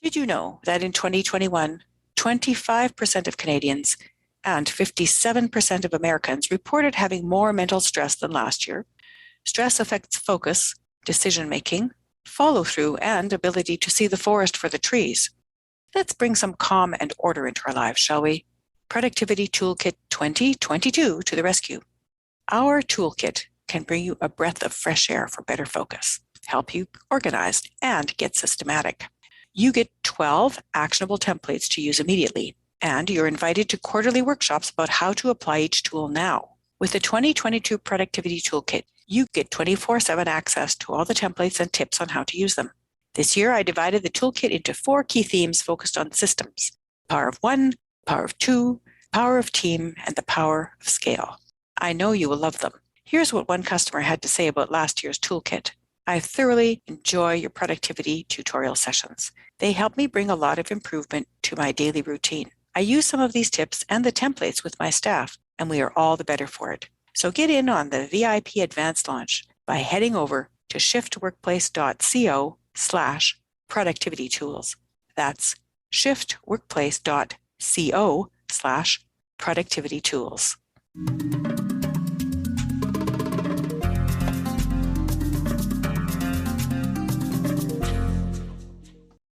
Did you know that in 2021, 25% of Canadians and 57% of Americans reported having more mental stress than last year? Stress affects focus, decision-making, follow-through, and ability to see the forest for the trees. Let's bring some calm and order into our lives, shall we? Productivity Toolkit 2022 to the rescue. Our toolkit can bring you a breath of fresh air for better focus, help you organize, and get systematic. You get 12 actionable templates to use immediately, and you're invited to quarterly workshops about how to apply each tool now. With the 2022 Productivity Toolkit, you get 24/7 access to all the templates and tips on how to use them. This year, I divided the toolkit into 4 key themes focused on systems: power of one, power of two, power of team, and the power of scale. I know you will love them. Here's what one customer had to say about last year's toolkit. I thoroughly enjoy your productivity tutorial sessions. They help me bring a lot of improvement to my daily routine. I use some of these tips and the templates with my staff, and we are all the better for it. So get in on the VIP advanced launch by heading over to shiftworkplace.co/productivity tools. That's shiftworkplace.co/productivity tools.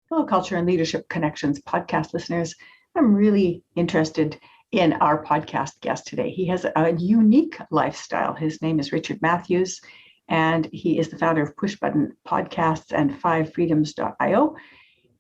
Hello, Culture and Leadership Connections podcast listeners. I'm really interested in our podcast guest today. He has a unique lifestyle. His name is Richard Matthews, and he is the founder of Push Button Podcasts and 5freedoms.io.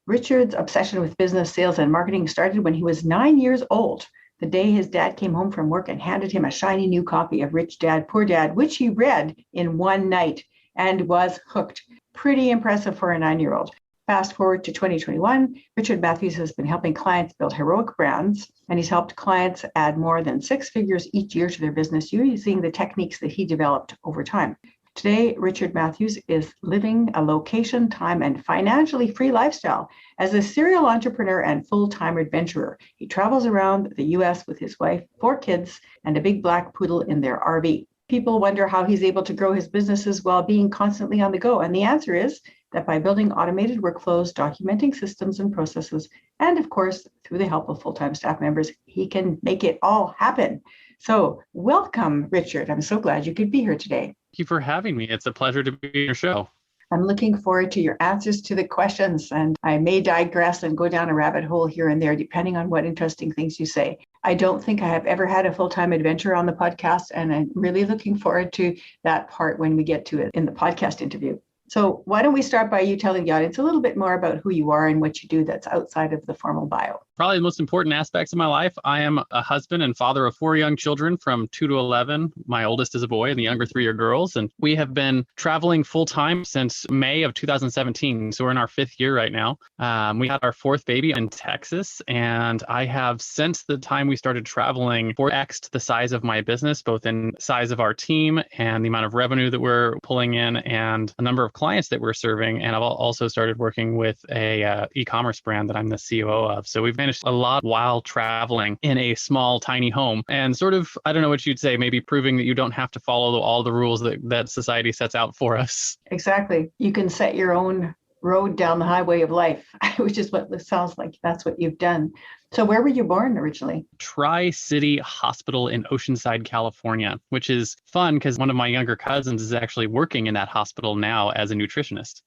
Richard's obsession with business, sales, and marketing started when he was 9 years old, the day his dad came home from work and handed him a shiny new copy of Rich Dad, Poor Dad, which he read in one night and was hooked. Pretty impressive for a 9-year-old. Fast forward to 2021, Richard Matthews has been helping clients build heroic brands, and he's helped clients add more than 6 figures each year to their business using the techniques that he developed over time. Today, Richard Matthews is living a location, time, and financially free lifestyle as a serial entrepreneur and full-time adventurer. He travels around the U.S. with his wife, 4 kids, and a big black poodle in their RV. People wonder how he's able to grow his businesses while being constantly on the go, and the answer is that by building automated workflows, documenting systems and processes, and of course, through the help of full-time staff members, he can make it all happen. So welcome, Richard. I'm so glad you could be here today. Thank you for having me. It's a pleasure to be on your show. I'm looking forward to your answers to the questions, and I may digress and go down a rabbit hole here and there, depending on what interesting things you say. I don't think I have ever had a full-time adventure on the podcast, and I'm really looking forward to that part when we get to it in the podcast interview. So why don't we start by you telling the audience a little bit more about who you are and what you do that's outside of the formal bio. Probably the most important aspects of my life. I am a husband and father of 4 young children from 2 to 11. My oldest is a boy and the younger 3 are girls. And we have been traveling full time since May of 2017. So we're in our 5th year right now. We had our 4th baby in Texas. And I have, since the time we started traveling, 4x'd the size of my business, both in size of our team and the amount of revenue that we're pulling in and a number of clients that we're serving. And I've also started working with a e-commerce brand that I'm the COO of. So we've managed a lot while traveling in a small, tiny home and sort of, I don't know what you'd say, maybe proving that you don't have to follow all the rules that society sets out for us. Exactly. You can set your own road down the highway of life, which is what it sounds like. That's what you've done. So where were you born originally? Tri-City Hospital in Oceanside, California, which is fun because one of my younger cousins is actually working in that hospital now as a nutritionist.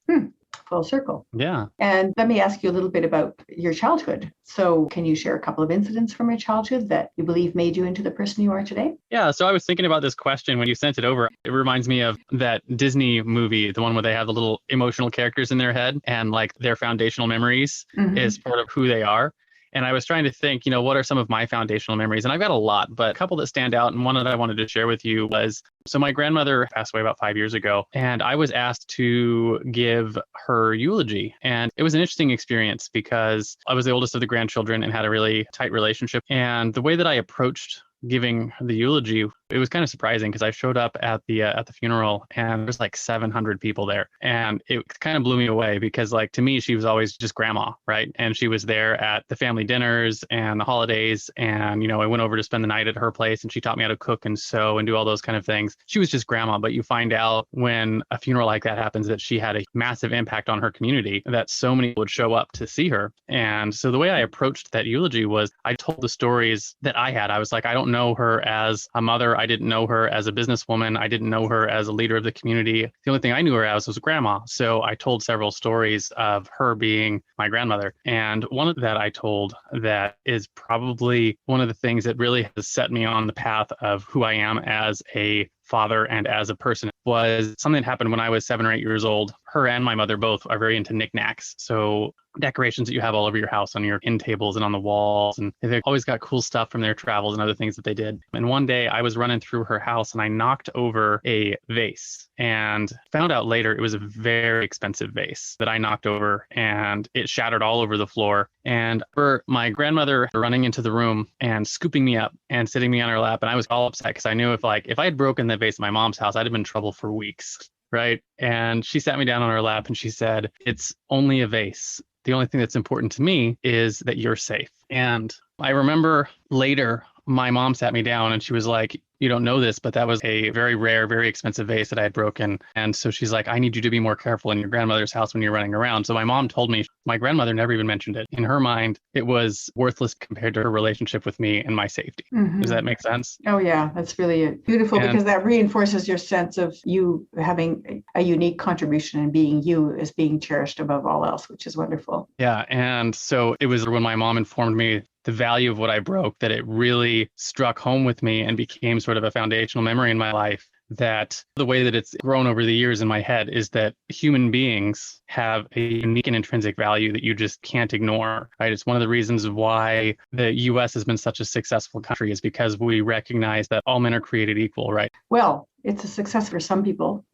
Full circle. Yeah. And let me ask you a little bit about your childhood. So can you share a couple of incidents from your childhood that you believe made you into the person you are today? Yeah. So I was thinking about this question when you sent it over. It reminds me of that Disney movie, the one where they have the little emotional characters in their head and like their foundational memories is part of who they are. And I was trying to think, what are some of my foundational memories? And I've got a lot, but a couple that stand out. And one that I wanted to share with you was, so my grandmother passed away about 5 years ago, and I was asked to give her eulogy. And it was an interesting experience because I was the oldest of the grandchildren and had a really tight relationship. And the way that I approached giving the eulogy, it was kind of surprising because I showed up at the funeral and there's like 700 people there. And it kind of blew me away because like to me, she was always just grandma, right? And she was there at the family dinners and the holidays. And, you know, I went over to spend the night at her place and she taught me how to cook and sew and do all those kind of things. She was just grandma, but you find out when a funeral like that happens that she had a massive impact on her community, that so many would show up to see her. And so the way I approached that eulogy was I told the stories that I had. I was like, I don't know her as a mother. I didn't know her as a businesswoman. I didn't know her as a leader of the community. The only thing I knew her as was grandma. So I told several stories of her being my grandmother. And one of that I told that is probably one of the things that really has set me on the path of who I am as a father and as a person was something that happened when I was 7 or 8 years old. Her and my mother both are very into knickknacks. So decorations that you have all over your house on your end tables and on the walls. And they've always got cool stuff from their travels and other things that they did. And one day I was running through her house and I knocked over a vase and found out later it was a very expensive vase that I knocked over and it shattered all over the floor. And for my grandmother running into the room and scooping me up and sitting me on her lap. And I was all upset because I knew if I had broken the vase at my mom's house, I'd have been in trouble for weeks. Right. And she sat me down on her lap and she said, "It's only a vase. The only thing that's important to me is that you're safe." And I remember later, my mom sat me down and she was like, "You don't know this, but that was a very rare, very expensive vase that I had broken." And so she's like, "I need you to be more careful in your grandmother's house when you're running around." So my mom told me my grandmother never even mentioned it. In her mind, it was worthless compared to her relationship with me and my safety. Mm-hmm. Does that make sense? Oh, yeah. That's really beautiful because that reinforces your sense of you having a unique contribution and being you as being cherished above all else, which is wonderful. Yeah. And so it was when my mom informed me the value of what I broke that it really struck home with me and became sort of a foundational memory in my life, that the way that it's grown over the years in my head is that human beings have a unique and intrinsic value that you just can't ignore, right? It's one of the reasons why the US has been such a successful country is because we recognize that all men are created equal, right? Well, it's a success for some people,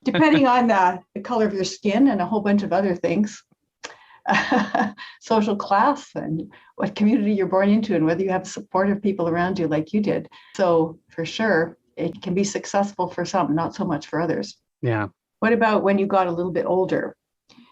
depending on the color of your skin and a whole bunch of other things. Social class and what community you're born into and whether you have supportive people around you like you did. So for sure, it can be successful for some, not so much for others. Yeah. What about when you got a little bit older?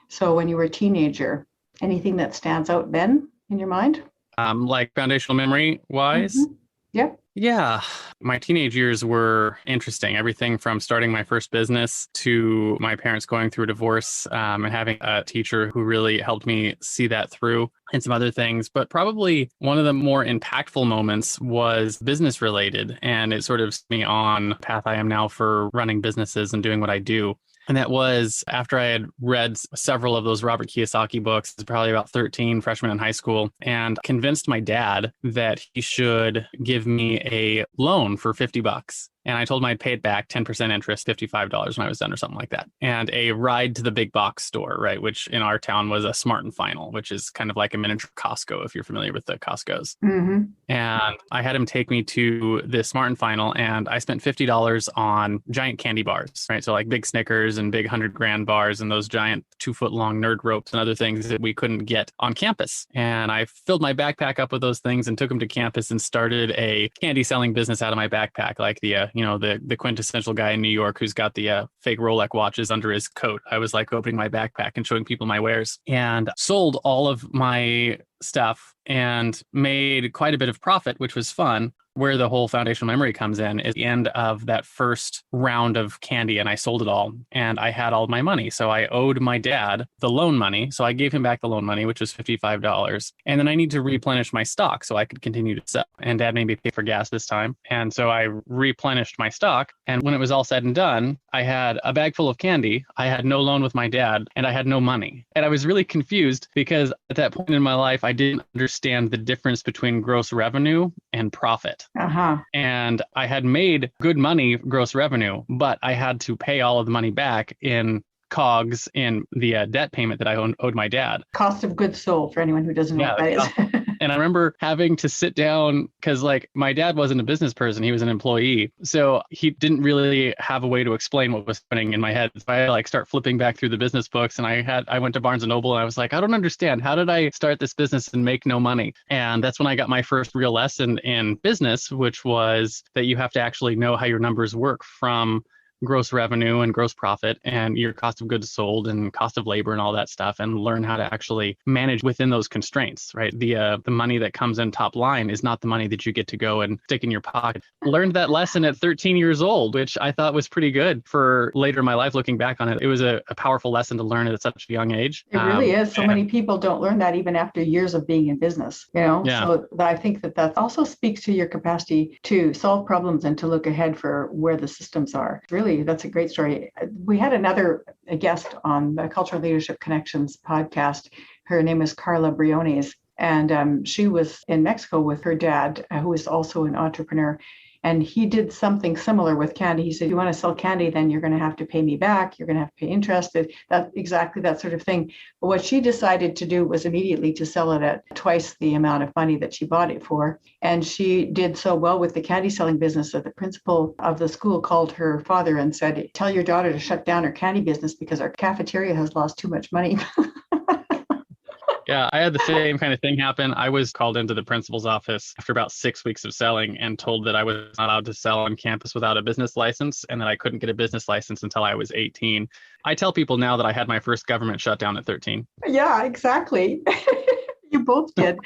So when you were a teenager, anything that stands out then in your mind? Like foundational memory wise? Mm-hmm. Yep. Yeah. My teenage years were interesting. Everything from starting my first business to my parents going through a divorce and having a teacher who really helped me see that through and some other things. But probably one of the more impactful moments was business related. And it sort of set me on the path I am now for running businesses and doing what I do. And that was after I had read several of those Robert Kiyosaki books, probably about 13, freshman in high school, and convinced my dad that he should give me a loan for $50. And I told him I'd pay it back 10% interest, $55 when I was done or something like that. And a ride to the big box store, right? Which in our town was a Smart and Final, which is kind of like a miniature Costco, if you're familiar with the Costcos. Mm-hmm. And I had him take me to the Smart and Final and I spent $50 on giant candy bars, right? So like big Snickers and big 100 grand bars and those giant 2-foot long nerd ropes and other things that we couldn't get on campus. And I filled my backpack up with those things and took them to campus and started a candy selling business out of my backpack, like the quintessential guy in New York who's got the fake Rolex watches under his coat. I was like opening my backpack and showing people my wares and sold all of my stuff and made quite a bit of profit, which was fun. Where the whole foundational memory comes in is the end of that first round of candy, and I sold it all and I had all my money. So I owed my dad the loan money. So I gave him back the loan money, which was $55. And then I need to replenish my stock so I could continue to sell. And dad made me pay for gas this time. And so I replenished my stock. And when it was all said and done, I had a bag full of candy. I had no loan with my dad and I had no money. And I was really confused because at that point in my life, I didn't understand the difference between gross revenue and profit. Uh-huh. And I had made good money, gross revenue, but I had to pay all of the money back in COGS in the debt payment that I owed my dad. Cost of goods sold for anyone who doesn't know what that is. And I remember having to sit down because like my dad wasn't a business person, he was an employee. So he didn't really have a way to explain what was happening in my head. So I had to like start flipping back through the business books, and I went to Barnes and Noble and I was like, I don't understand. How did I start this business and make no money? And that's when I got my first real lesson in business, which was that you have to actually know how your numbers work from gross revenue and gross profit and your cost of goods sold and cost of labor and all that stuff, and learn how to actually manage within those constraints, right? The money that comes in top line is not the money that you get to go and stick in your pocket. Learned that lesson at 13 years old, which I thought was pretty good for later in my life. Looking back on it, it was a powerful lesson to learn at such a young age. It really is. So many people don't learn that even after years of being in business, Yeah. So I think that also speaks to your capacity to solve problems and to look ahead for where the systems are. Really, that's a great story. We had another guest on the Cultural Leadership Connections podcast. Her name is Carla Briones, and she was in Mexico with her dad, who is also an entrepreneur. And he did something similar with candy. He said, you want to sell candy, then you're going to have to pay me back. You're going to have to pay interest. That exactly that sort of thing. But what she decided to do was immediately to sell it at twice the amount of money that she bought it for. And she did so well with the candy selling business that the principal of the school called her father and said, tell your daughter to shut down her candy business because our cafeteria has lost too much money. Yeah, I had the same kind of thing happen. I was called into the principal's office after about 6 weeks of selling and told that I was not allowed to sell on campus without a business license, and that I couldn't get a business license until I was 18. I tell people now that I had my first government shutdown at 13. Yeah, exactly. You both did,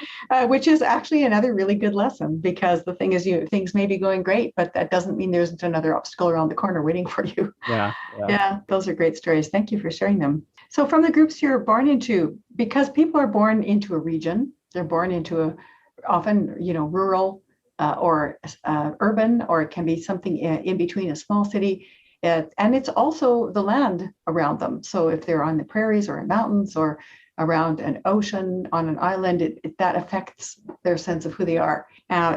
which is actually another really good lesson, because the thing is, things may be going great, but that doesn't mean there isn't another obstacle around the corner waiting for you. Yeah, those are great stories. Thank you for sharing them. So from the groups you're born into, because people are born into a region, they're born into a often, rural or urban, or it can be something in between, a small city. And it's also the land around them. So if they're on the prairies or in mountains or around an ocean, on an island, that affects their sense of who they are.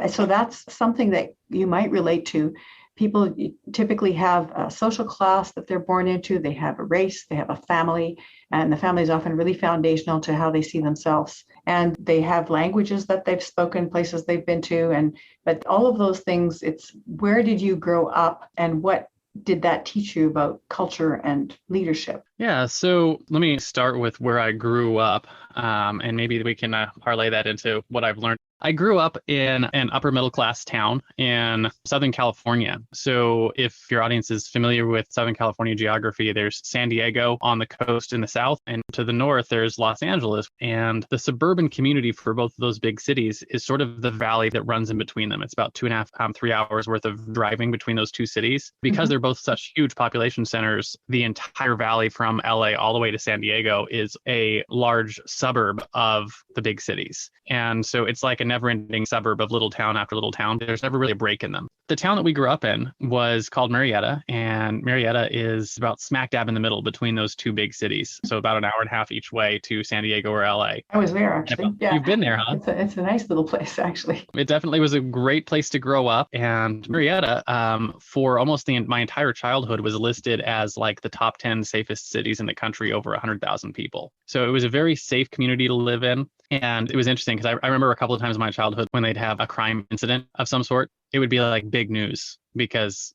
So that's something that you might relate to. People typically have a social class that they're born into. They have a race, they have a family, and the family is often really foundational to how they see themselves. And they have languages that they've spoken, places they've been to, but all of those things, it's where did you grow up and what did that teach you about culture and leadership? Yeah, so let me start with where I grew up, and maybe we can parlay that into what I've learned. I grew up in an upper middle class town in Southern California. So if your audience is familiar with Southern California geography, there's San Diego on the coast in the south, and to the north, there's Los Angeles. And the suburban community for both of those big cities is sort of the valley that runs in between them. It's about 2.5, 3 hours worth of driving between those two cities. Because they're both such huge population centers, the entire valley from LA all the way to San Diego is a large suburb of the big cities. And so it's like a never-ending suburb of little town after little town. There's never really a break in them. The town that we grew up in was called Marietta, and Marietta is about smack dab in the middle between those two big cities. So about an hour and a half each way to San Diego or LA. I was there, actually. Yeah. You've been there, huh? It's a nice little place, actually. It definitely was a great place to grow up. And Marietta, for almost my entire childhood, was listed as like the top 10 safest cities in the country, over 100,000 people. So it was a very safe community to live in. And it was interesting because I remember a couple of times in my childhood when they'd have a crime incident of some sort, it would be like big news because,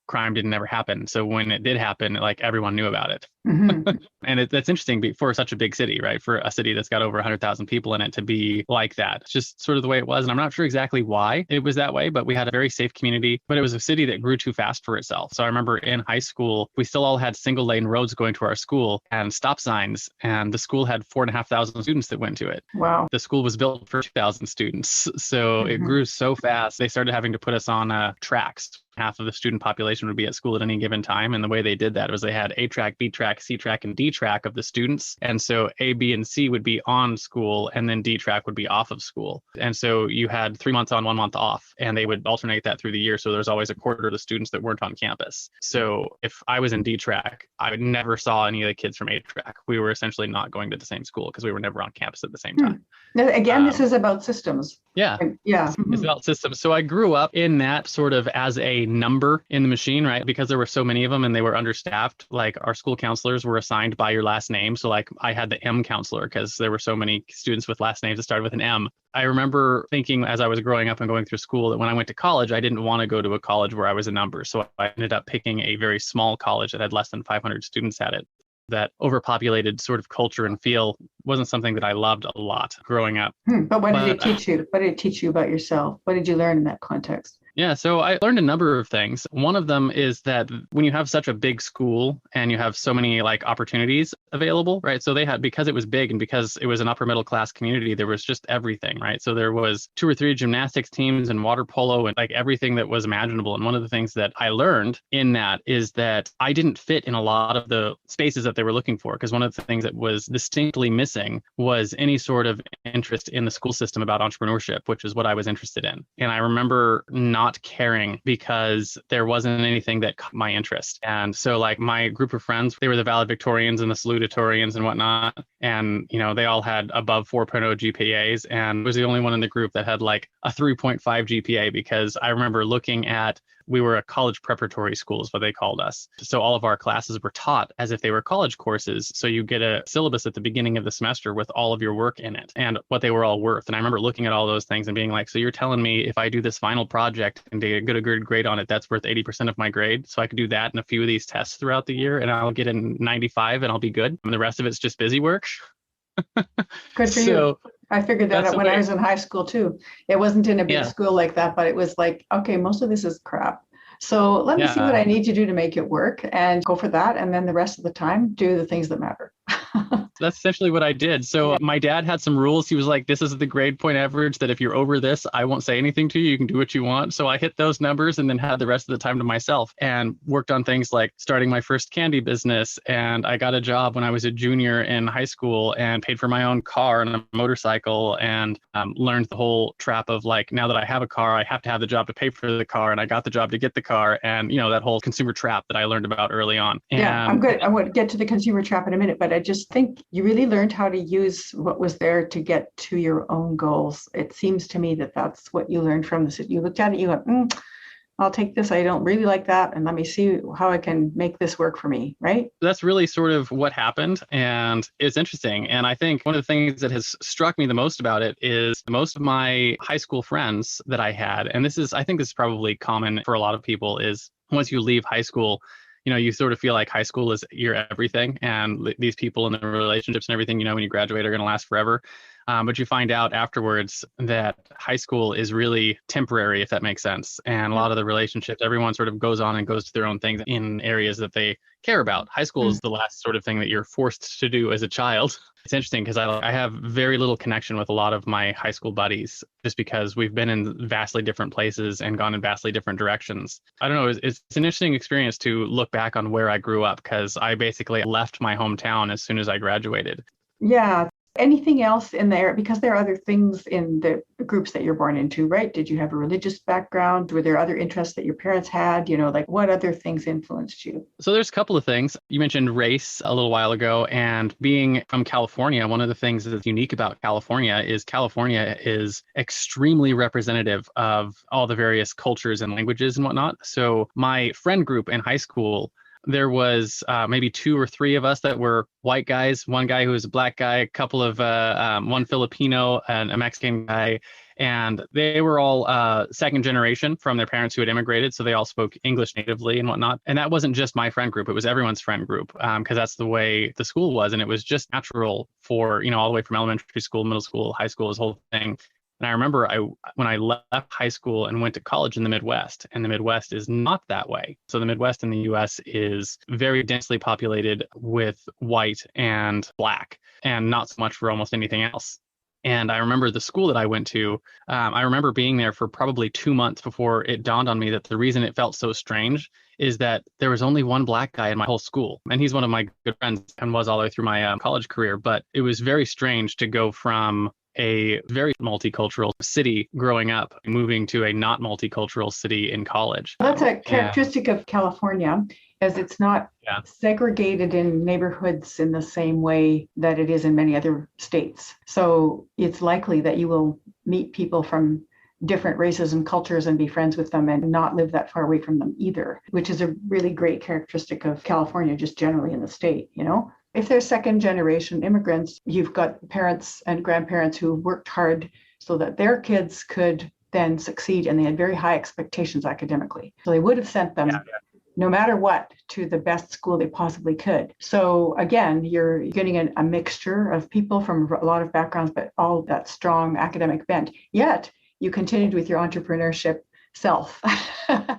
crime didn't ever happen. So when it did happen, like everyone knew about it. And that's interesting for such a big city, right? For a city that's got over 100,000 people in it to be like that. It's just sort of the way it was. And I'm not sure exactly why it was that way, but we had a very safe community, but it was a city that grew too fast for itself. So I remember in high school, we still all had single lane roads going to our school and stop signs. And the school had 4,500 students that went to it. Wow. The school was built for 2,000 students. So it grew so fast. They started having to put us on tracks. Half of the student population would be at school at any given time. And the way they did that was they had A track, B track, C track, and D track of the students. And so A, B, and C would be on school, and then D track would be off of school. And so you had 3 months on, 1 month off, and they would alternate that through the year. So there's always a quarter of the students that weren't on campus. So if I was in D track, I never saw any of the kids from A track. We were essentially not going to the same school because we were never on campus at the same time. Now, again, this is about systems. Yeah. Yeah. It's about systems. So I grew up in that sort of as a a number in the machine, right? Because there were so many of them and they were understaffed, like our school counselors were assigned by your last name. So like I had the M counselor because there were so many students with last names that started with an M. I remember thinking as I was growing up and going through school that when I went to college, I didn't want to go to a college where I was a number. So I ended up picking a very small college that had less than 500 students at it. That overpopulated sort of culture and feel wasn't something that I loved a lot growing up. But what did it teach you? What did it teach you about yourself? What did you learn in that context? Yeah, so I learned a number of things. One of them is that when you have such a big school and you have so many like opportunities available, right? So they had, because it was big and because it was an upper middle class community, there was just everything, right? So there was 2 or 3 gymnastics teams and water polo and like everything that was imaginable. And one of the things that I learned in that is that I didn't fit in a lot of the spaces that they were looking for, because one of the things that was distinctly missing was any sort of interest in the school system about entrepreneurship, which is what I was interested in. And I remember not caring because there wasn't anything that caught my interest. And so like my group of friends, they were the valedictorians and the salutatorians and whatnot. And, you know, they all had above 4.0 GPAs and was the only one in the group that had like a 3.5 GPA, because I remember looking at, we were a college preparatory school is what they called us. So all of our classes were taught as if they were college courses. So you get a syllabus at the beginning of the semester with all of your work in it and what they were all worth. And I remember looking at all those things and being like, so you're telling me if I do this final project and get a good grade on it, that's worth 80% of my grade. So I could do that in a few of these tests throughout the year and I'll get a 95 and I'll be good. And the rest of it's just busy work. Good for you. I figured that out when I was in high school too. It wasn't in a big school like that, but it was like, okay, most of this is crap. So let me see what I need to do to make it work and go for that. And then the rest of the time, do the things that matter. That's essentially what I did. So my dad had some rules. He was like, this is the grade point average that if you're over this, I won't say anything to you. You can do what you want. So I hit those numbers and then had the rest of the time to myself and worked on things like starting my first candy business. And I got a job when I was a junior in high school and paid for my own car and a motorcycle and learned the whole trap of like, now that I have a car, I have to have the job to pay for the car. And I got the job to get the car. And, you know, that whole consumer trap that I learned about early on. And I'm good. I want to get to the consumer trap in a minute, but I just think you really learned how to use what was there to get to your own goals. It seems to me that that's what you learned from this. You looked at it, you went, I'll take this. I don't really like that. And let me see how I can make this work for me, right? That's really sort of what happened. And it's interesting. And I think one of the things that has struck me the most about it is most of my high school friends that I had, and I think this is probably common for a lot of people, is once you leave high school, you know, you sort of feel like high school is your everything. And these people and the relationships and everything, you know, when you graduate are going to last forever. But you find out afterwards that high school is really temporary, if that makes sense. And a lot of the relationships, everyone sort of goes on and goes to their own things in areas that they care about. High school is the last sort of thing that you're forced to do as a child. It's interesting because I have very little connection with a lot of my high school buddies just because we've been in vastly different places and gone in vastly different directions. I don't know. It's an interesting experience to look back on where I grew up because I basically left my hometown as soon as I graduated. Yeah. Anything else in there? Because there are other things in the groups that you're born into, right? Did you have a religious background? Were there other interests that your parents had? You know, like what other things influenced you? So there's a couple of things. You mentioned race a little while ago, and being from California, one of the things that's unique about California is extremely representative of all the various cultures and languages and whatnot. So my friend group in high school, there was maybe 2 or 3 of us that were white guys, one guy who was a black guy, a couple of one Filipino and a Mexican guy. And they were all second generation from their parents who had immigrated. So they all spoke English natively and whatnot. And that wasn't just my friend group. It was everyone's friend group because that's the way the school was. And it was just natural for, you know, all the way from elementary school, middle school, high school, this whole thing. And I remember when I left high school and went to college in the Midwest, and the Midwest is not that way. So the Midwest in the US is very densely populated with white and black, and not so much for almost anything else. And I remember the school that I went to, I remember being there for probably 2 months before it dawned on me that the reason it felt so strange is that there was only one black guy in my whole school. And he's one of my good friends and was all the way through my college career. But it was very strange to go from a very multicultural city growing up, moving to a not multicultural city in college. That's a characteristic of California, as it's not segregated in neighborhoods in the same way that it is in many other states. So it's likely that you will meet people from different races and cultures and be friends with them and not live that far away from them either, which is a really great characteristic of California, just generally in the state, you know? If they're second generation immigrants, you've got parents and grandparents who worked hard so that their kids could then succeed, and they had very high expectations academically. So they would have sent them no matter what to the best school they possibly could. So again, you're getting a mixture of people from a lot of backgrounds, but all that strong academic bent. Yet you continued with your entrepreneurship self.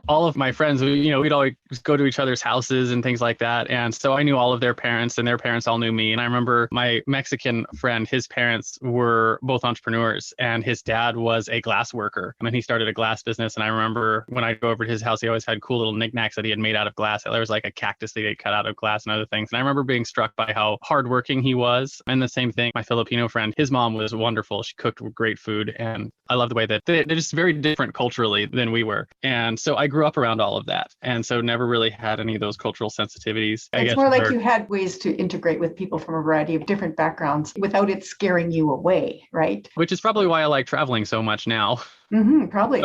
All of my friends, we'd always go to each other's houses and things like that. And so I knew all of their parents and their parents all knew me. And I remember my Mexican friend, his parents were both entrepreneurs and his dad was a glass worker. And he started a glass business. And I remember when I'd go over to his house, he always had cool little knickknacks that he had made out of glass. There was like a cactus that he'd cut out of glass and other things. And I remember being struck by how hardworking he was. And the same thing, my Filipino friend, his mom was wonderful. She cooked great food. And I love the way that they're just very different culturally than we were. And so I grew up around all of that. And so never really had any of those cultural sensitivities. It's more like you had ways to integrate with people from a variety of different backgrounds without it scaring you away, right? Which is probably why I like traveling so much now. Probably.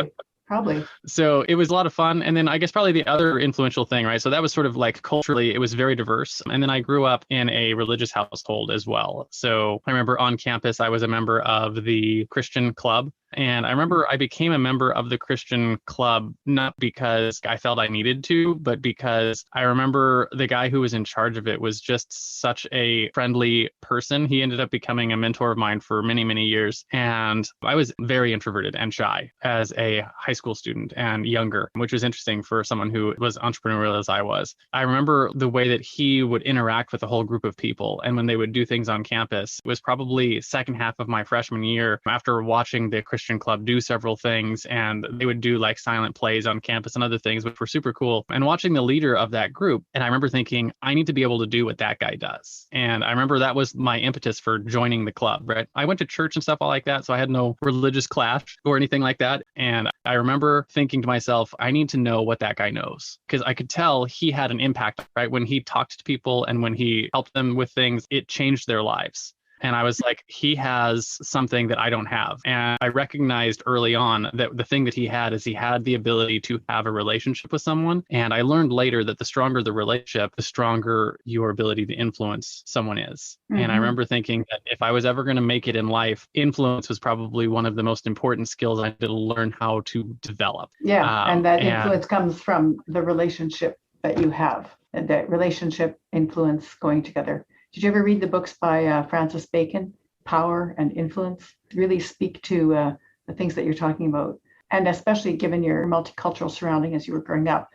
So it was a lot of fun. And then I guess probably the other influential thing, right? So that was sort of like culturally, it was very diverse. And then I grew up in a religious household as well. So I remember on campus, I was a member of the Christian club. And I remember I became a member of the Christian club, not because I felt I needed to, but because I remember the guy who was in charge of it was just such a friendly person. He ended up becoming a mentor of mine for many, many years. And I was very introverted and shy as a high school student and younger, which was interesting for someone who was entrepreneurial as I was. I remember the way that he would interact with a whole group of people. And when they would do things on campus, it was probably second half of my freshman year after watching the Christian club do several things, and they would do like silent plays on campus and other things, which were super cool. And watching the leader of that group, and I remember thinking, I need to be able to do what that guy does. And I remember that was my impetus for joining the club, right? I went to church and stuff all like that, so I had no religious clash or anything like that. And I remember thinking to myself, I need to know what that guy knows, because I could tell he had an impact, right? When he talked to people and when he helped them with things, it changed their lives. And I was like, he has something that I don't have. And I recognized early on that the thing that he had is he had the ability to have a relationship with someone. And I learned later that the stronger the relationship, the stronger your ability to influence someone is. And I remember thinking that if I was ever going to make it in life, influence was probably one of the most important skills I had to learn how to develop. Yeah, and that influence comes from the relationship that you have, and that relationship influence going together. Did you ever read the books by Francis Bacon, Power and Influence? Really speak to the things that you're talking about. And especially given your multicultural surrounding as you were growing up,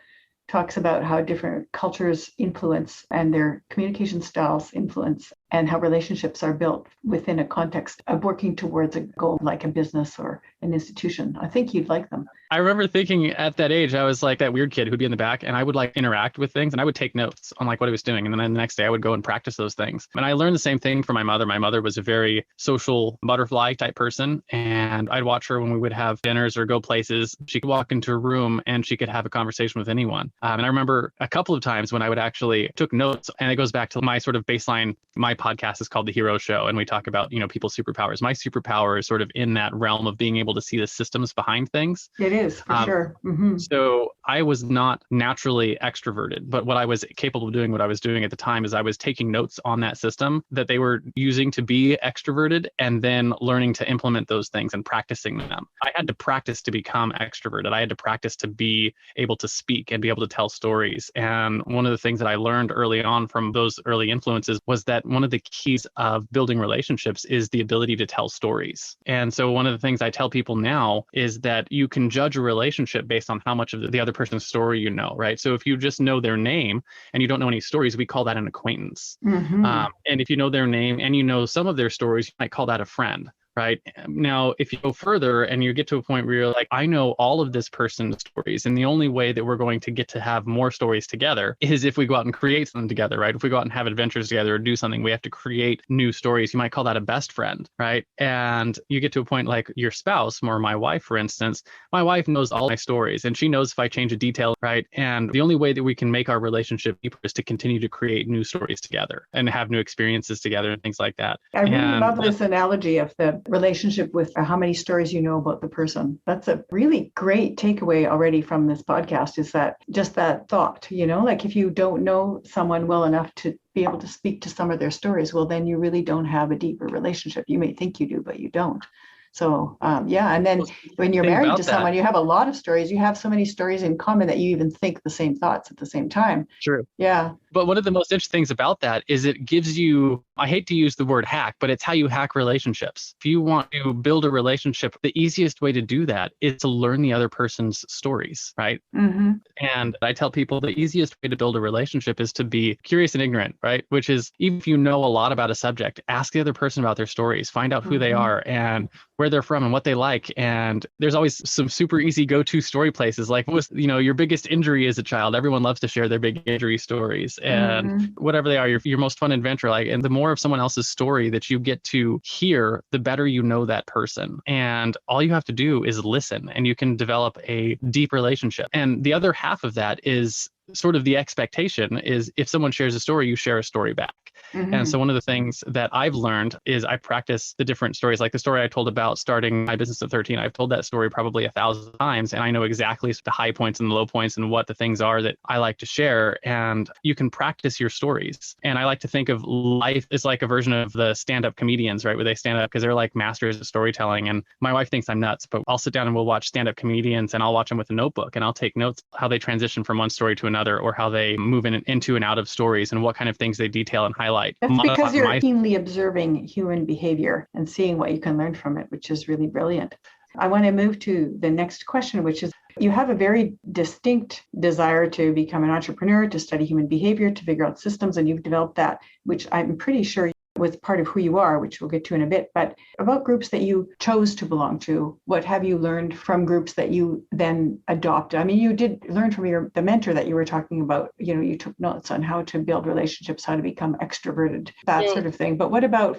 talks about how different cultures influence and their communication styles influence, and how relationships are built within a context of working towards a goal like a business or an institution. I think you'd like them. I remember thinking at that age, I was like that weird kid who'd be in the back, and I would like interact with things and I would take notes on like what he was doing. And then the next day I would go and practice those things. And I learned the same thing from my mother. My mother was a very social butterfly type person. And I'd watch her when we would have dinners or go places. She could walk into a room and she could have a conversation with anyone. And I remember a couple of times when I would actually took notes, and it goes back to my sort of baseline. My podcast is called The Hero Show, and we talk about, people's superpowers. My superpower is sort of in that realm of being able to see the systems behind things. It is, for sure. So I was not naturally extroverted, but what I was capable of doing, what I was doing at the time, is I was taking notes on that system that they were using to be extroverted, and then learning to implement those things and practicing them. I had to practice to become extroverted. I had to practice to be able to speak and be able to tell stories. And one of the things that I learned early on from those early influences was that one of the keys of building relationships is the ability to tell stories. And so one of the things I tell people now is that you can judge a relationship based on how much of the other person's story you know, right? So if you just know their name and you don't know any stories, we call that an acquaintance. And if you know their name and you know some of their stories, you might call that a friend. Right now, if you go further and you get to a point where you're like, I know all of this person's stories, and the only way that we're going to get to have more stories together is if we go out and create them together, right? If we go out and have adventures together or do something, we have to create new stories. You might call that a best friend, right? And you get to a point like your spouse, or my wife, for instance. My wife knows all my stories, and she knows if I change a detail, right? And the only way that we can make our relationship deeper is to continue to create new stories together and have new experiences together and things like that. I really love this analogy of the relationship with how many stories you know about the person. That's a really great takeaway already from this podcast, is that just that thought, like if you don't know someone well enough to be able to speak to some of their stories, well, then you really don't have a deeper relationship. You may think you do, but you don't. So, yeah. And then when you're married to someone, you have a lot of stories. You have so many stories in common that you even think the same thoughts at the same time. True. Yeah. But one of the most interesting things about that is it gives you, I hate to use the word hack, but it's how you hack relationships. If you want to build a relationship, the easiest way to do that is to learn the other person's stories, right? Mm-hmm. And I tell people the easiest way to build a relationship is to be curious and ignorant, right? Which is, even if you know a lot about a subject, ask the other person about their stories, find out who they are and where they're from and what they like. And there's always some super easy go-to story places. Like, your biggest injury as a child. Everyone loves to share their big injury stories and whatever they are, your most fun adventure. And the more of someone else's story that you get to hear, the better you know that person. And all you have to do is listen, and you can develop a deep relationship. And the other half of that is sort of the expectation is, if someone shares a story, you share a story back. And so one of the things that I've learned is I practice the different stories. Like the story I told about starting my business at 13, I've told that story probably 1,000 times, and I know exactly the high points and the low points and what the things are that I like to share. And you can practice your stories. And I like to think of life as like a version of the stand-up comedians, right? Where they stand up because they're like masters of storytelling. And my wife thinks I'm nuts, but I'll sit down and we'll watch stand-up comedians, and I'll watch them with a notebook, and I'll take notes how they transition from one story to another, or how they move into and out of stories, and what kind of things they detail and highlight. That's because you're keenly observing human behavior and seeing what you can learn from it, which is really brilliant. I want to move to the next question, which is, you have a very distinct desire to become an entrepreneur, to study human behavior, to figure out systems, and you've developed that, which I'm pretty sure was part of who you are, which we'll get to in a bit. But about groups that you chose to belong to, what have you learned from groups that you then adopt? I mean, you did learn from the mentor that you were talking about. You took notes on how to build relationships, how to become extroverted, that sort of thing. But what about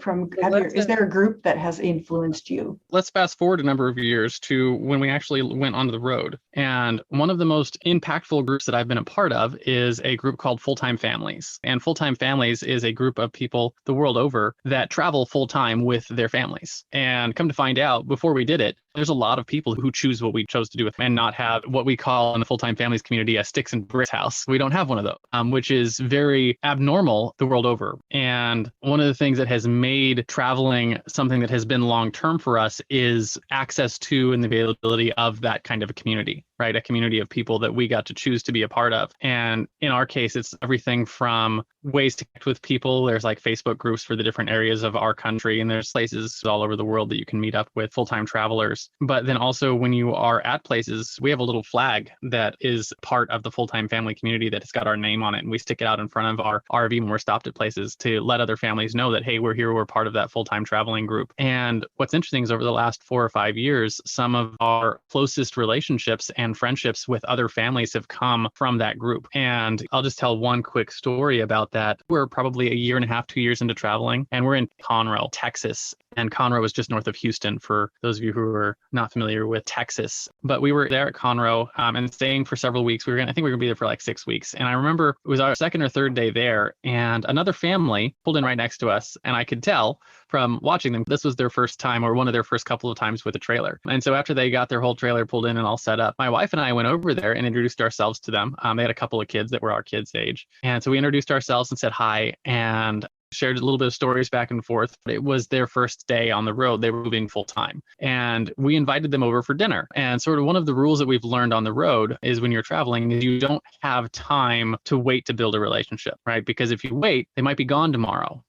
is there a group that has influenced you? Let's fast forward a number of years to when we actually went onto the road. And one of the most impactful groups that I've been a part of is a group called Full-Time Families. And Full-Time Families is a group of people the world over that travel full time with their families. And come to find out, before we did it, there's a lot of people who choose what we chose to do and not have what we call in the Full-Time Families community a sticks and bricks house. We don't have one of those, which is very abnormal the world over. And one of the things that has made traveling something that has been long-term for us is access to and the availability of that kind of a community, right? A community of people that we got to choose to be a part of. And in our case, it's everything from ways to connect with people. There's like Facebook groups for the different areas of our country, and there's places all over the world that you can meet up with full-time travelers. But then also when you are at places, we have a little flag that is part of the Full-Time Family community that has got our name on it. And we stick it out in front of our RV when we're stopped at places to let other families know that, hey, we're here, we're part of that full-time traveling group. And what's interesting is over the last 4 or 5 years, some of our closest relationships and friendships with other families have come from that group. And I'll just tell one quick story about that. We're probably 1.5 years, 2 years into traveling, and we're in Conroe, Texas. And Conroe is just north of Houston, for those of you who are not familiar with Texas. But we were there at Conroe and staying for several weeks. I think we were going to be there for like 6 weeks. And I remember it was our second or third day there, and another family pulled in right next to us. And I could tell from watching them, this was their first time, or one of their first couple of times with a trailer. And so after they got their whole trailer pulled in and all set up, my wife and I went over there and introduced ourselves to them. They had a couple of kids that were our kids' age. And so we introduced ourselves and said hi, and shared a little bit of stories back and forth. It was their first day on the road. They were moving full time. And we invited them over for dinner. And sort of one of the rules that we've learned on the road is when you're traveling, is you don't have time to wait to build a relationship, right? Because if you wait, they might be gone tomorrow.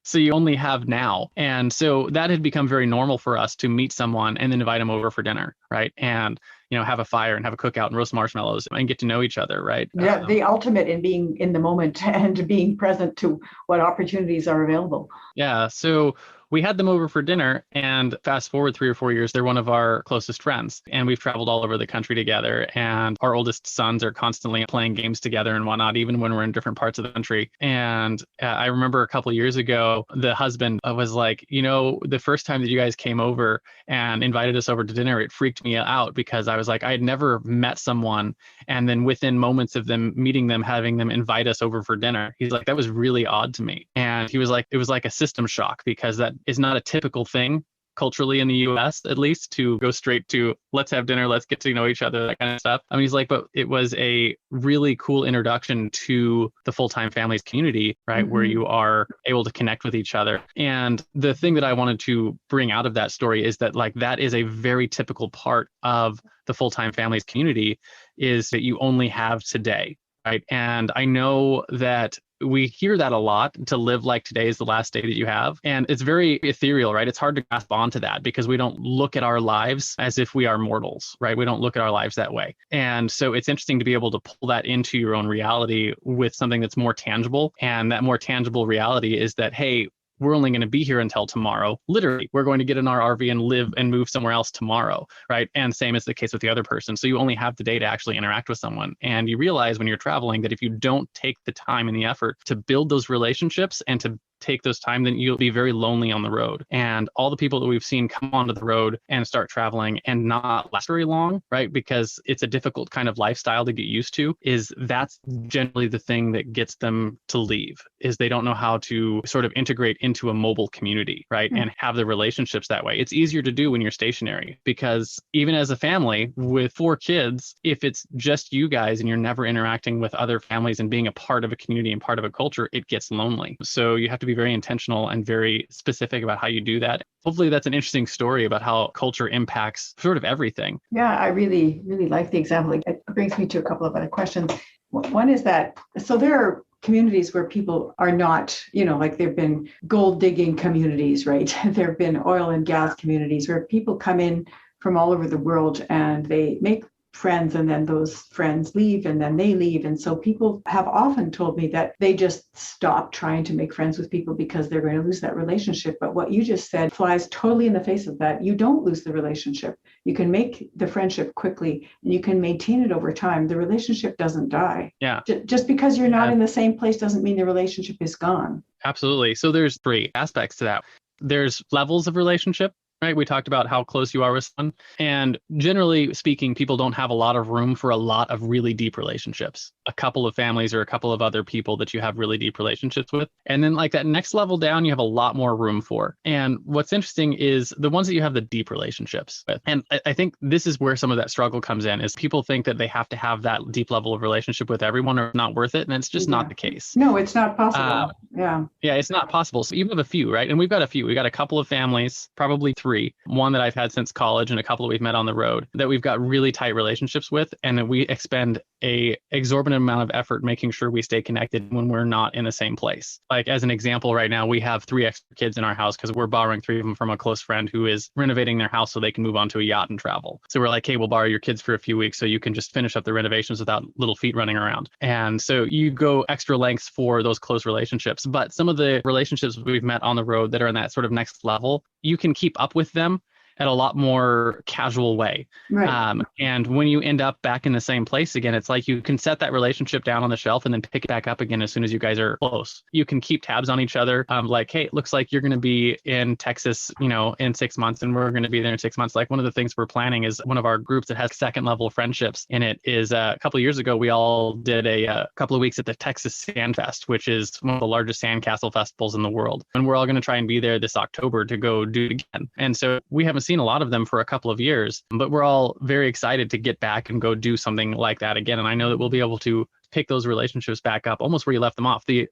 So you only have now. And so that had become very normal for us to meet someone and then invite them over for dinner, right? And, have a fire and have a cookout and roast marshmallows and get to know each other, right? Yeah, the ultimate in being in the moment and being present to what opportunities are available. Yeah. So we had them over for dinner, and fast forward 3 or 4 years, they're one of our closest friends. And we've traveled all over the country together. And our oldest sons are constantly playing games together and whatnot, even when we're in different parts of the country. And I remember a couple of years ago, the husband was like, the first time that you guys came over and invited us over to dinner, it freaked me out because I was like, I had never met someone. And then within moments of them meeting them, having them invite us over for dinner, he's like, that was really odd to me. And he was like, it was like a system shock because that is not a typical thing culturally in the US, at least, to go straight to let's have dinner, let's get to know each other, that kind of stuff. I mean, he's like, but it was a really cool introduction to the full-time families community, right? Where you are able to connect with each other. And the thing that I wanted to bring out of that story is that like that is a very typical part of the full-time families community, is that you only have today, right? And I know that we hear that a lot, to live like today is the last day that you have. And it's very ethereal, right? It's hard to grasp onto that because we don't look at our lives as if we are mortals, right? We don't look at our lives that way. And so it's interesting to be able to pull that into your own reality with something that's more tangible. And that more tangible reality is that, hey, we're only going to be here until tomorrow. Literally, we're going to get in our RV and live and move somewhere else tomorrow, right? And same is the case with the other person. So you only have the day to actually interact with someone. And you realize when you're traveling that if you don't take the time and the effort to build those relationships and to take those time, then you'll be very lonely on the road. And all the people that we've seen come onto the road and start traveling and not last very long, right? Because it's a difficult kind of lifestyle to get used to, is that's generally the thing that gets them to leave, is they don't know how to sort of integrate into a mobile community, right? And have the relationships that way. It's easier to do when you're stationary, because even as a family with 4 kids, if it's just you guys and you're never interacting with other families and being a part of a community and part of a culture, it gets lonely. So you have to be very intentional and very specific about how you do that. Hopefully that's an interesting story about how culture impacts sort of everything. Yeah, I really, really like the example. It brings me to a couple of other questions. One is that, so there are communities where people are not, like there've been gold digging communities, right? There have been oil and gas communities where people come in from all over the world and they make friends, and then those friends leave and then they leave. And so people have often told me that they just stop trying to make friends with people because they're going to lose that relationship. But what you just said flies totally in the face of that. You don't lose the relationship. You can make the friendship quickly and you can maintain it over time. The relationship doesn't die. Yeah. Just because you're not in the same place doesn't mean the relationship is gone. Absolutely. So there's 3 aspects to that. There's levels of relationship. Right? We talked about how close you are with someone. And generally speaking, people don't have a lot of room for a lot of really deep relationships. A couple of families or a couple of other people that you have really deep relationships with. And then like that next level down, you have a lot more room for. And what's interesting is the ones that you have the deep relationships with. And I think this is where some of that struggle comes in, is people think that they have to have that deep level of relationship with everyone or not worth it. And it's just not the case. No, it's not possible. Yeah, it's not possible. So you have a few, right? And we've got a few. We got a couple of families, probably 3. One that I've had since college and a couple that we've met on the road that we've got really tight relationships with, and that we expend a exorbitant amount of effort making sure we stay connected when we're not in the same place. Like as an example, right now we have 3 extra kids in our house because we're borrowing 3 of them from a close friend who is renovating their house so they can move onto a yacht and travel. So we're like, hey, we'll borrow your kids for a few weeks so you can just finish up the renovations without little feet running around. And so you go extra lengths for those close relationships. But some of the relationships we've met on the road that are in that sort of next level, you can keep up with them at a lot more casual way. Right. And when you end up back in the same place again, it's like you can set that relationship down on the shelf and then pick it back up again as soon as you guys are close. You can keep tabs on each other. Like, hey, it looks like you're going to be in Texas, in 6 months, and we're going to be there in 6 months. Like one of the things we're planning is one of our groups that has 2nd level friendships in it is a couple of years ago, we all did a couple of weeks at the Texas Sand Fest, which is one of the largest sandcastle festivals in the world. And we're all going to try and be there this October to go do it again. And so we haven't seen a lot of them for a couple of years, but we're all very excited to get back and go do something like that again. And I know that we'll be able to pick those relationships back up almost where you left them off. The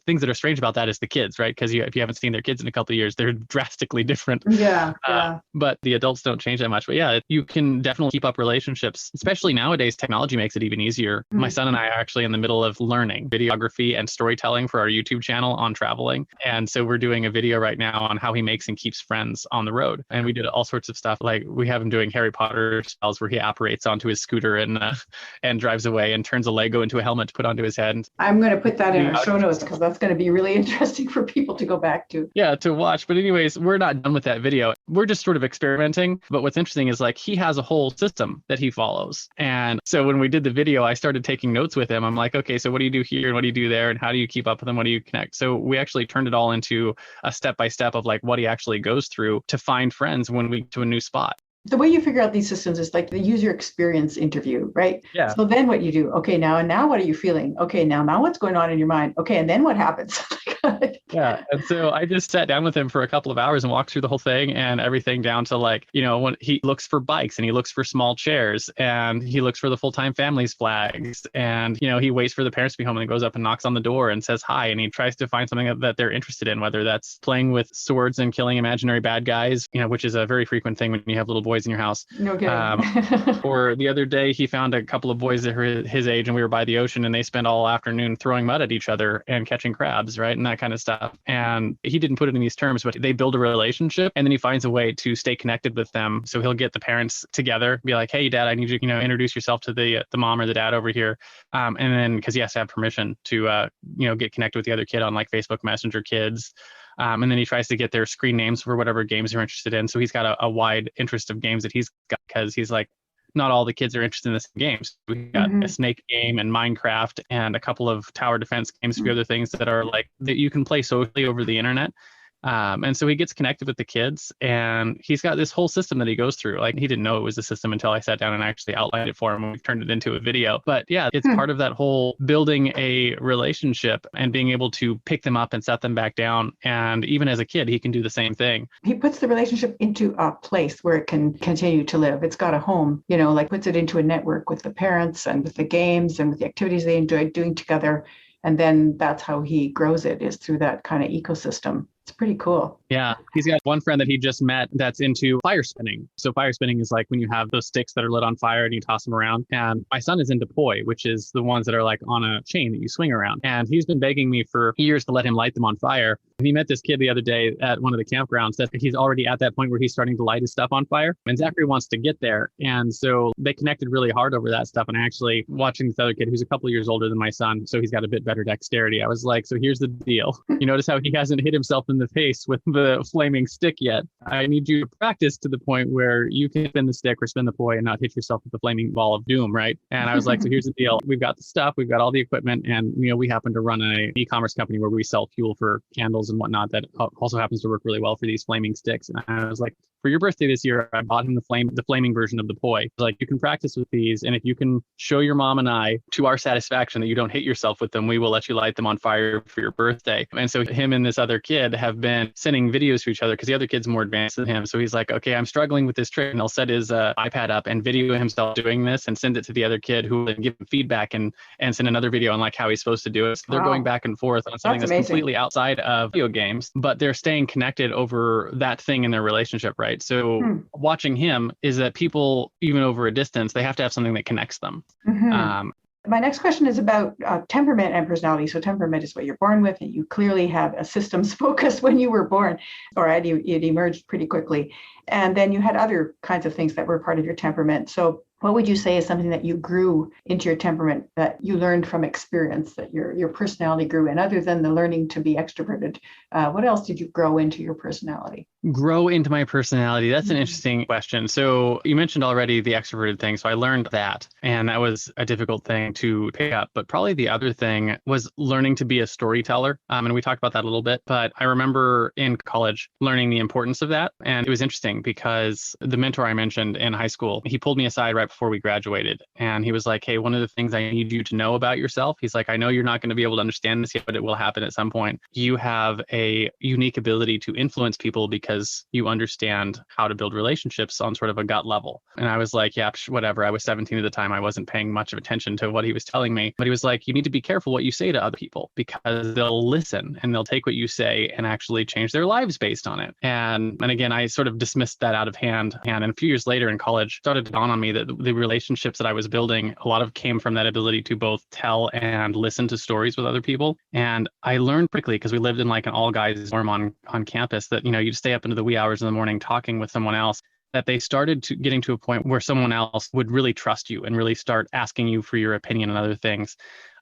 things that are strange about that is the kids, right? Because if you haven't seen their kids in a couple of years, they're drastically different. Yeah. But the adults don't change that much. But yeah, you can definitely keep up relationships, especially nowadays. Technology makes it even easier. My son and I are actually in the middle of learning videography and storytelling for our YouTube channel on traveling. And so we're doing a video right now on how he makes and keeps friends on the road. And we did all sorts of stuff. Like we have him doing Harry Potter spells where he apparates onto his scooter and drives away and turns a Lego into a helmet to put onto his head. I'm going to put that in our show notes because that's going to be really interesting for people to go back to. Yeah, to watch. But anyways, we're not done with that video. We're just sort of experimenting. But what's interesting is like he has a whole system that he follows. And so when we did the video, I started taking notes with him. I'm like, okay, so what do you do here and what do you do there? And how do you keep up with them? What do you connect? So we actually turned it all into a step-by-step of like what he actually goes through to find friends when we get to a new spot. The way you figure out these systems is like the user experience interview, right? Yeah. So then what you do, okay, now what are you feeling? Okay, now what's going on in your mind? Okay, and then what happens? Yeah. And so I just sat down with him for a couple of hours and walked through the whole thing, and everything down to like, when he looks for bikes and he looks for small chairs and he looks for the full-time families flags, and, he waits for the parents to be home and goes up and knocks on the door and says hi. And he tries to find something that they're interested in, whether that's playing with swords and killing imaginary bad guys, which is a very frequent thing when you have little boys in your house. No kidding. Or the other day, he found a couple of boys that were his age, and we were by the ocean, and they spent all afternoon throwing mud at each other and catching crabs, right? And that kind of stuff. And he didn't put it in these terms, but they build a relationship, and then he finds a way to stay connected with them. So he'll get the parents together, be like, hey, Dad, I need you to, introduce yourself to the mom or the dad over here. And then because he has to have permission to, get connected with the other kid on like Facebook Messenger Kids. And then he tries to get their screen names for whatever games they're interested in. So he's got a wide interest of games that he's got, because he's like, not all the kids are interested in the same games. We got a snake game and Minecraft and a couple of tower defense games, a few other things that are like that you can play socially over the internet. And so he gets connected with the kids, and he's got this whole system that he goes through. Like, he didn't know it was a system until I sat down and actually outlined it for him, and we turned it into a video. But yeah, it's part of that whole building a relationship and being able to pick them up and set them back down. And even as a kid, he can do the same thing. He puts the relationship into a place where it can continue to live. It's got a home, like puts it into a network with the parents and with the games and with the activities they enjoy doing together. And then that's how he grows it, is through that kind of ecosystem. It's pretty cool. Yeah. He's got one friend that he just met that's into fire spinning. So fire spinning is like when you have those sticks that are lit on fire and you toss them around. And my son is into poi, which is the ones that are like on a chain that you swing around. And he's been begging me for years to let him light them on fire. And he met this kid the other day at one of the campgrounds that he's already at that point where he's starting to light his stuff on fire. And Zachary wants to get there. And so they connected really hard over that stuff. And actually watching this other kid who's a couple of years older than my son, so he's got a bit better dexterity, I was like, so here's the deal. You notice how he hasn't hit himself in the face with the flaming stick yet. I need you to practice to the point where you can spin the stick or spin the poi and not hit yourself with the flaming ball of doom, right? And I was like, so here's the deal. We've got the stuff, we've got all the equipment, and we happen to run an e-commerce company where we sell fuel for candles and whatnot that also happens to work really well for these flaming sticks. And I was like, for your birthday this year, I bought him the flaming version of the poi. Like, you can practice with these, and if you can show your mom and I to our satisfaction that you don't hit yourself with them, we will let you light them on fire for your birthday. And so him and this other kid have been sending videos to each other because the other kid's more advanced than him. So he's like, okay, I'm struggling with this trick, and he'll set his iPad up and video himself doing this and send it to the other kid, who will then give him feedback and send another video on like how he's supposed to do it. So they're going back and forth on something that's completely outside of video games, but they're staying connected over that thing in their relationship, right? So watching him is that people, even over a distance, they have to have something that connects them. My next question is about temperament and personality. So temperament is what you're born with, and you clearly have a systems focus when you were born, or it emerged pretty quickly. And then you had other kinds of things that were part of your temperament. So what would you say is something that you grew into your temperament, that you learned from experience, that your personality grew in, other than the learning to be extroverted? What else did you grow into your personality? Grow into my personality? That's an interesting question. So you mentioned already the extroverted thing. So I learned that, and that was a difficult thing to pick up. But probably the other thing was learning to be a storyteller. And we talked about that a little bit, but I remember in college learning the importance of that. And it was interesting because the mentor I mentioned in high school, he pulled me aside right before we graduated. And he was like, hey, one of the things I need you to know about yourself, he's like, I know you're not going to be able to understand this yet, but it will happen at some point. You have a unique ability to influence people because you understand how to build relationships on sort of a gut level. And I was like, yeah, whatever. I was 17 at the time. I wasn't paying much of attention to what he was telling me. But he was like, you need to be careful what you say to other people, because they'll listen and they'll take what you say and actually change their lives based on it. And again, I sort of dismissed that out of hand. And a few years later in college, it started to dawn on me that the relationships that I was building, a lot of came from that ability to both tell and listen to stories with other people. And I learned quickly, because we lived in like an all guys dorm on campus, that, you'd stay up into the wee hours in the morning talking with someone else, that they started getting to a point where someone else would really trust you and really start asking you for your opinion and other things.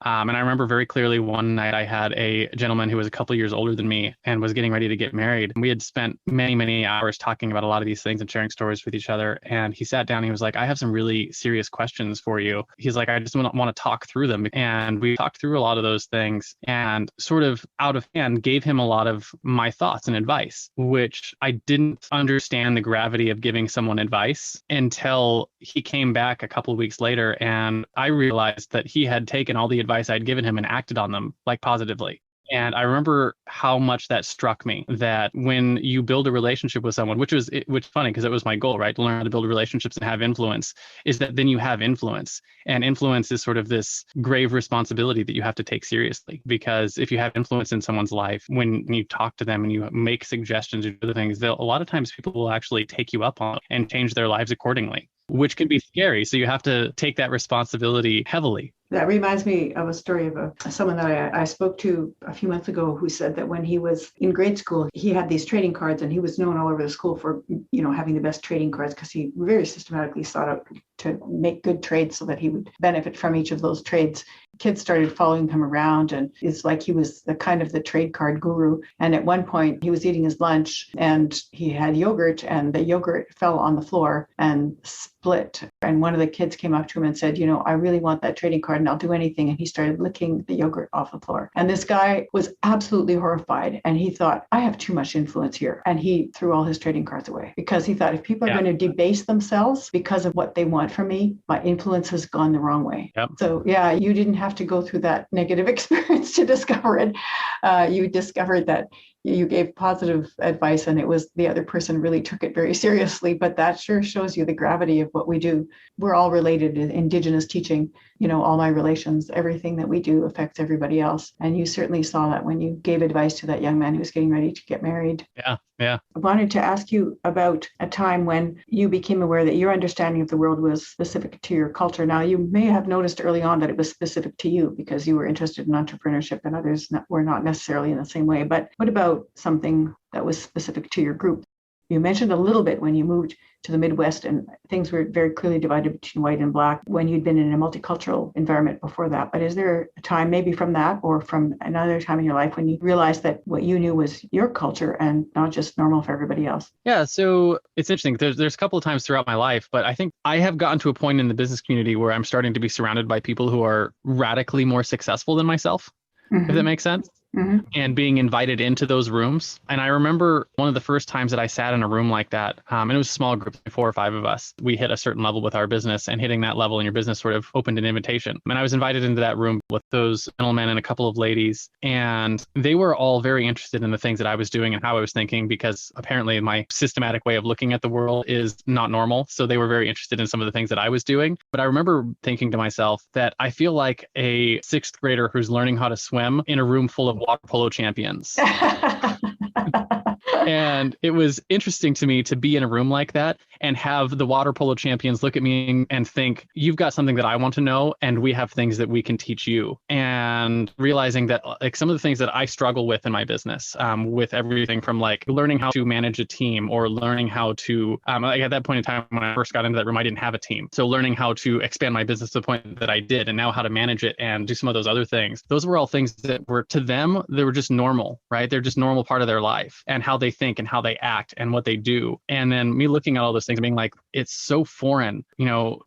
And I remember very clearly one night I had a gentleman who was a couple years older than me and was getting ready to get married. We had spent many, many hours talking about a lot of these things and sharing stories with each other. And he sat down and he was like, I have some really serious questions for you. He's like, I just want to talk through them. And we talked through a lot of those things, and sort of out of hand gave him a lot of my thoughts and advice, which I didn't understand the gravity of giving someone advice until he came back a couple of weeks later. And I realized that he had taken all the advice I'd given him and acted on them, like, positively. And I remember how much that struck me, that when you build a relationship with someone, which is funny because it was my goal, right? To learn how to build relationships and have influence, is that then you have influence. And influence is sort of this grave responsibility that you have to take seriously. Because if you have influence in someone's life, when you talk to them and you make suggestions or do the things, a lot of times people will actually take you up on it and change their lives accordingly, which can be scary. So you have to take that responsibility heavily. That reminds me of a story of someone that I spoke to a few months ago who said that when he was in grade school, he had these trading cards, and he was known all over the school for, having the best trading cards because he very systematically sought out to make good trades so that he would benefit from each of those trades. Kids started following him around, and it's like he was the kind of the trade card guru. And at one point he was eating his lunch and he had yogurt, and the yogurt fell on the floor and split. And one of the kids came up to him and said, I really want that trading card and I'll do anything. And he started licking the yogurt off the floor. And this guy was absolutely horrified. And he thought, I have too much influence here. And he threw all his trading cards away because he thought, if people are going to debase themselves because of what they want from me, my influence has gone the wrong way. Yep. So you didn't have to go through that negative experience to discover it. You discovered that you gave positive advice and it was the other person really took it very seriously. But that sure shows you the gravity of what we do. We're all related in Indigenous teaching. All my relations, everything that we do affects everybody else. And you certainly saw that when you gave advice to that young man who was getting ready to get married. Yeah. I wanted to ask you about a time when you became aware that your understanding of the world was specific to your culture. Now, you may have noticed early on that it was specific to you because you were interested in entrepreneurship and others were not necessarily in the same way. But what about something that was specific to your group? You mentioned a little bit when you moved to the Midwest and things were very clearly divided between white and black when you'd been in a multicultural environment before that. But is there a time maybe from that or from another time in your life when you realized that what you knew was your culture and not just normal for everybody else? Yeah, so it's interesting. There's a couple of times throughout my life, but I think I have gotten to a point in the business community where I'm starting to be surrounded by people who are radically more successful than myself, if that makes sense. Mm-hmm. And being invited into those rooms. And I remember one of the first times that I sat in a room like that, and it was a small group, 4 or 5 of us. We hit a certain level with our business, and hitting that level in your business sort of opened an invitation. And I was invited into that room with those gentlemen and a couple of ladies, and they were all very interested in the things that I was doing and how I was thinking, because apparently my systematic way of looking at the world is not normal. So they were very interested in some of the things that I was doing. But I remember thinking to myself that I feel like a 6th grader who's learning how to swim in a room full of water polo champions. And it was interesting to me to be in a room like that and have the water polo champions look at me and think, you've got something that I want to know, and we have things that we can teach you. And realizing that like some of the things that I struggle with in my business, with everything from like learning how to manage a team or learning how to, like at that point in time when I first got into that room, I didn't have a team. So learning how to expand my business to the point that I did, and now how to manage it and do some of those other things. Those were all things that were, to them, they were just normal, right? They're just normal part of their life and how they think and how they act and what they do. And then me looking at all those things and being like, it's so foreign,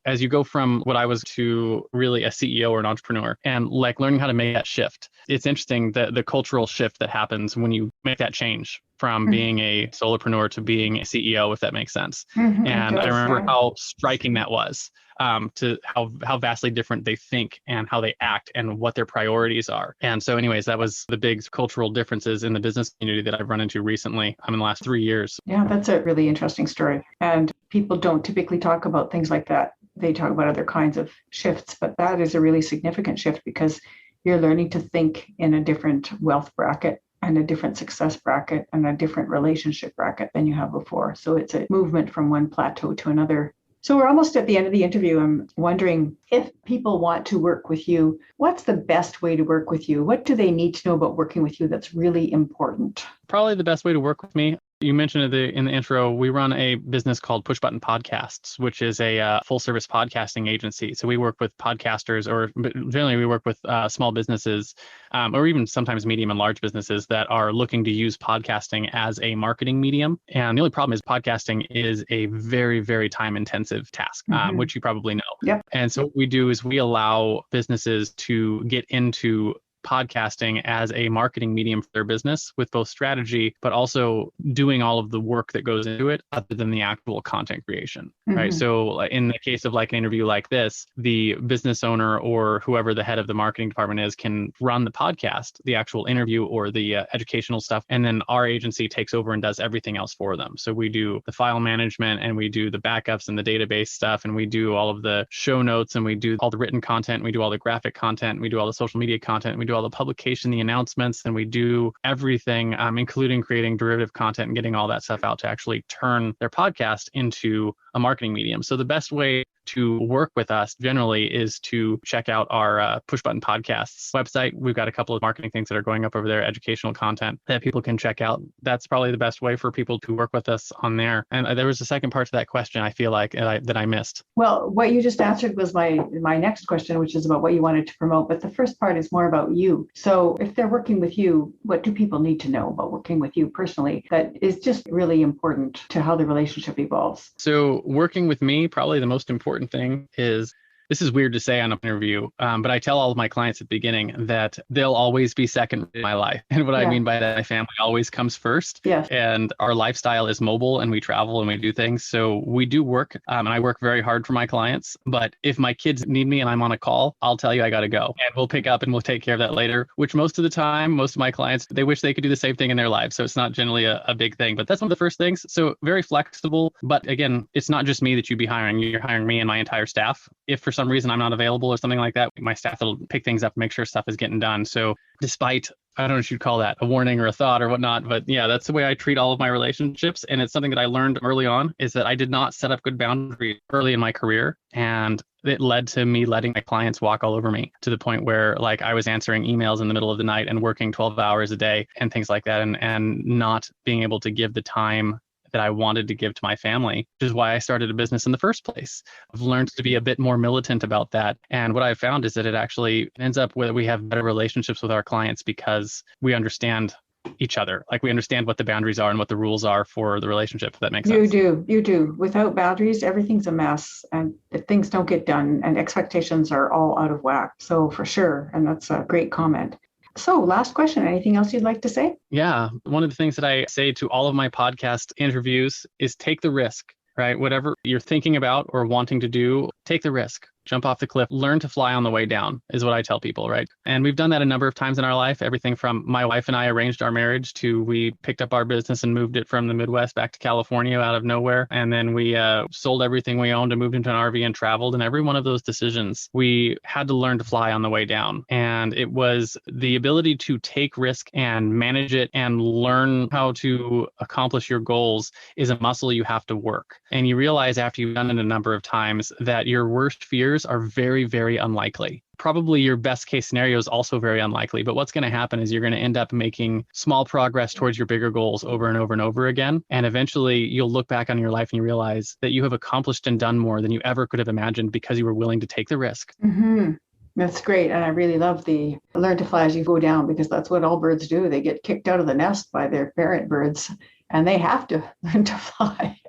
as you go from what I was to really a CEO or an entrepreneur, and like learning how to make that shift. It's interesting the cultural shift that happens when you make that change from being a solopreneur to being a CEO, if that makes sense. And I remember how striking that was. To how vastly different they think and how they act and what their priorities are. And so anyways, that was the big cultural differences in the business community that I've run into recently in the last 3 years. Yeah, that's a really interesting story. And people don't typically talk about things like that. They talk about other kinds of shifts, but that is a really significant shift because you're learning to think in a different wealth bracket and a different success bracket and a different relationship bracket than you have before. So it's a movement from one plateau to another. So we're almost at the end of the interview. I'm wondering, if people want to work with you, what's the best way to work with you? What do they need to know about working with you that's really important? Probably the best way to work with me. You mentioned in the intro, we run a business called Push Button Podcasts, which is a full service podcasting agency. So we work with podcasters, or generally we work with small businesses, or even sometimes medium and large businesses that are looking to use podcasting as a marketing medium. And the only problem is podcasting is a very, very time intensive task, which you probably know. Yep. And so what we do is we allow businesses to get into podcasting as a marketing medium for their business with both strategy, but also doing all of the work that goes into it other than the actual content creation, right? So in the case of like an interview like this, the business owner or whoever the head of the marketing department is can run the podcast, the actual interview or the educational stuff. And then our agency takes over and does everything else for them. So we do the file management and we do the backups and the database stuff. And we do all of the show notes and we do all the written content. We do all the graphic content. We do all the social media content. We do all the publication, the announcements, and we do everything, including creating derivative content and getting all that stuff out to actually turn their podcast into a marketing medium. So the best way to work with us generally is to check out our Push Button Podcasts website. We've got a couple of marketing things that are going up over there, educational content that people can check out. That's probably the best way for people to work with us on there. And there was a second part to that question, I feel like, that I missed. Well, what you just answered was my next question, which is about what you wanted to promote. But the first part is more about you. So if they're working with you, what do people need to know about working with you personally that is just really important to how the relationship evolves? So working with me, probably the most important thing is, this is weird to say on an interview, but I tell all of my clients at the beginning that they'll always be second in my life. And what I mean by that, my family always comes first. Yes. And our lifestyle is mobile and we travel and we do things. So we do work and I work very hard for my clients. But if my kids need me and I'm on a call, I'll tell you I got to go. And we'll pick up and we'll take care of that later, which most of the time, most of my clients, they wish they could do the same thing in their lives. So it's not generally a big thing, but that's one of the first things. So very flexible. But again, it's not just me that you'd be hiring. You're hiring me and my entire staff. If for some reason I'm not available or something like that, my staff will pick things up and make sure stuff is getting done. So despite, I don't know what you'd call that, a warning or a thought or whatnot, but yeah, that's the way I treat all of my relationships. And it's something that I learned early on, is that I did not set up good boundaries early in my career. And it led to me letting my clients walk all over me to the point where like I was answering emails in the middle of the night and working 12 hours a day and things like that, and not being able to give the time that I wanted to give to my family, which is why I started a business in the first place. I've learned to be a bit more militant about that. And what I've found is that it actually ends up where we have better relationships with our clients because we understand each other. Like we understand what the boundaries are and what the rules are for the relationship, if that makes sense. You do. Without boundaries, everything's a mess and things don't get done and expectations are all out of whack. So for sure. And that's a great comment. So last question, anything else you'd like to say? Yeah. One of the things that I say to all of my podcast interviews is take the risk, right? Whatever you're thinking about or wanting to do, take the risk. Jump off the cliff, learn to fly on the way down is what I tell people, right? And we've done that a number of times in our life. Everything from my wife and I arranged our marriage to we picked up our business and moved it from the Midwest back to California out of nowhere. And then we sold everything we owned and moved into an RV and traveled. And every one of those decisions, we had to learn to fly on the way down. And it was the ability to take risk and manage it and learn how to accomplish your goals is a muscle you have to work. And you realize after you've done it a number of times that your worst fears are very, very unlikely. Probably your best case scenario is also very unlikely, but what's going to happen is you're going to end up making small progress towards your bigger goals over and over and over again. And eventually you'll look back on your life and you realize that you have accomplished and done more than you ever could have imagined because you were willing to take the risk. Mm-hmm. That's great. And I really love the learn to fly as you go down, because that's what all birds do. They get kicked out of the nest by their parent birds and they have to learn to fly.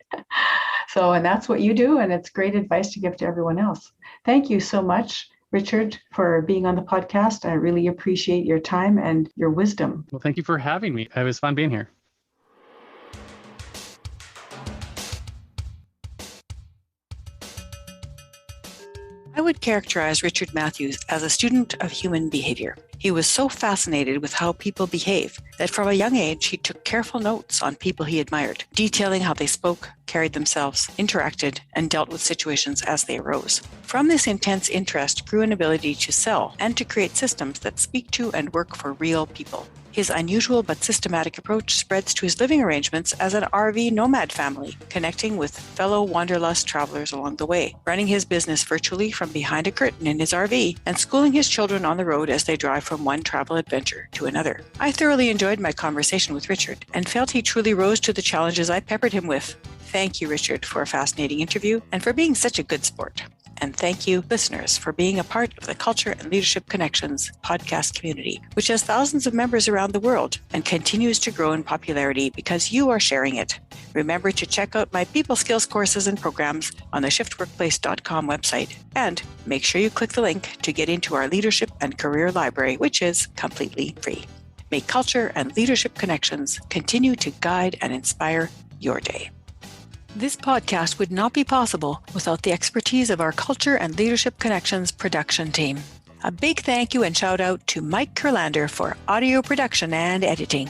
So, and that's what you do. And it's great advice to give to everyone else. Thank you so much, Richard, for being on the podcast. I really appreciate your time and your wisdom. Well, thank you for having me. It was fun being here. I would characterize Richard Matthews as a student of human behavior. He was so fascinated with how people behave that from a young age, he took careful notes on people he admired, detailing how they spoke, carried themselves, interacted, and dealt with situations as they arose. From this intense interest grew an ability to sell and to create systems that speak to and work for real people. His unusual but systematic approach spreads to his living arrangements as an RV nomad family, connecting with fellow wanderlust travelers along the way, running his business virtually from behind a curtain in his RV, and schooling his children on the road as they drive from one travel adventure to another. I thoroughly enjoyed my conversation with Richard and felt he truly rose to the challenges I peppered him with. Thank you, Richard, for a fascinating interview and for being such a good sport. And thank you, listeners, for being a part of the Culture and Leadership Connections podcast community, which has thousands of members around the world and continues to grow in popularity because you are sharing it. Remember to check out my people skills courses and programs on the shiftworkplace.com website. And make sure you click the link to get into our leadership and career library, which is completely free. May Culture and Leadership Connections continue to guide and inspire your day. This podcast would not be possible without the expertise of our Culture and Leadership Connections production team. A big thank you and shout out to Mike Kurlander for audio production and editing,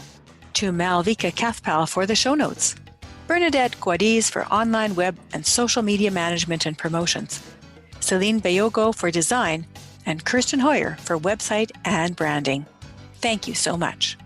to Malvika Kathpal for the show notes, Bernadette Guadiz for online web and social media management and promotions, Celine Bayogo for design, and Kirsten Hoyer for website and branding. Thank you so much.